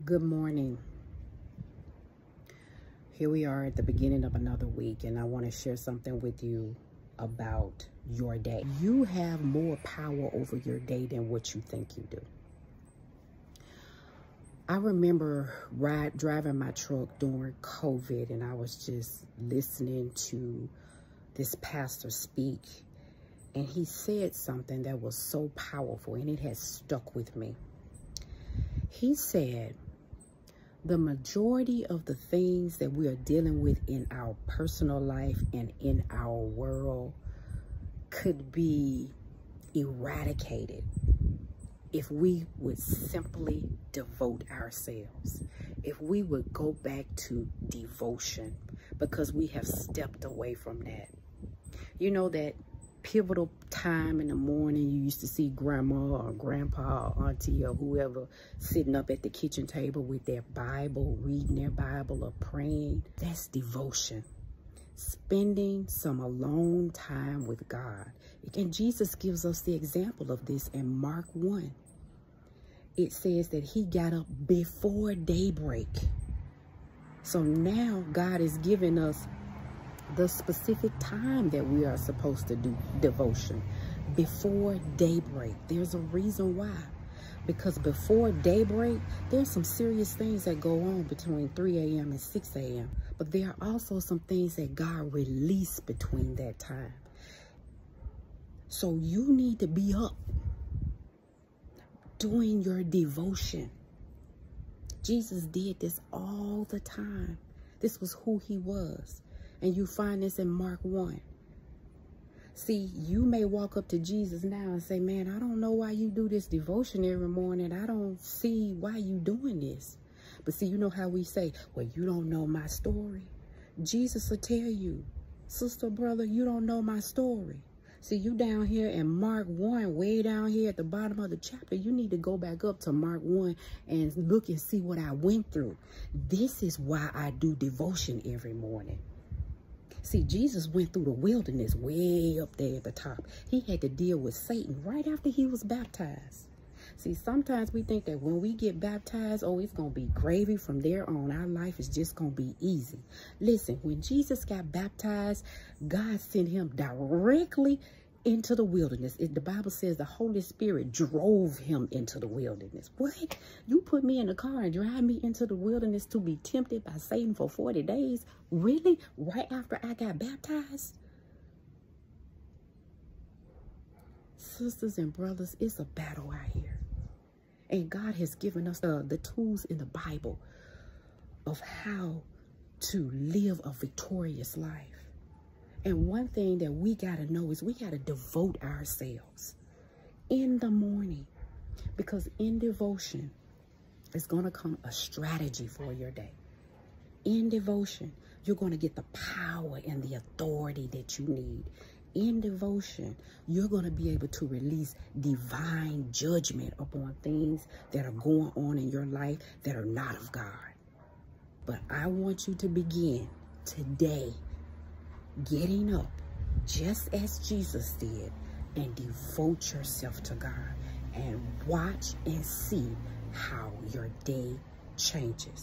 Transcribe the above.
Good morning. Here we are at the beginning of another week, and I want to share something with you about your day. You have more power over your day than what you think you do. I remember driving my truck during COVID, and I was just listening to this pastor speak, and he said something that was so powerful, and it has stuck with me. He said, the majority of the things that we are dealing with in our personal life and in our world could be eradicated if we would simply devote ourselves, if we would go back to devotion, because we have stepped away from that. You know, that pivotal time in the morning, you used to see grandma or grandpa or auntie or whoever sitting up at the kitchen table with their Bible, reading their Bible or praying. That's devotion. Spending some alone time with God. And Jesus gives us the example of this in Mark 1. It says that he got up before daybreak. So now God is giving us the specific time that we are supposed to do devotion, before daybreak. There's a reason why. Because before daybreak, there's some serious things that go on between 3 a.m. and 6 a.m. But there are also some things that God released between that time. So you need to be up doing your devotion. Jesus did this all the time. This was who he was. And you find this in Mark 1. See, you may walk up to Jesus now and say, man, I don't know why you do this devotion every morning. I don't see why you doing this. But see, you know how we say, well, you don't know my story. Jesus will tell you, sister, brother, you don't know my story. See, you down here in Mark 1, way down here at the bottom of the chapter, you need to go back up to Mark 1 and look and see what I went through. This is why I do devotion every morning. See, Jesus went through the wilderness way up there at the top. He had to deal with Satan right after he was baptized. See, sometimes we think that when we get baptized, oh, it's going to be gravy from there on. Our life is just going to be easy. Listen, when Jesus got baptized, God sent him directly into the wilderness. The Bible says the Holy Spirit drove him into the wilderness. What? You put me in the car and drive me into the wilderness to be tempted by Satan for 40 days? Really? Right after I got baptized? Sisters and brothers, it's a battle out here. And God has given us the tools in the Bible of how to live a victorious life. And one thing that we got to know is we got to devote ourselves in the morning, because in devotion is going to come a strategy for your day. In devotion, you're going to get the power and the authority that you need. In devotion, you're going to be able to release divine judgment upon things that are going on in your life that are not of God. But I want you to begin today getting up just as Jesus did and devote yourself to God and watch and see how your day changes.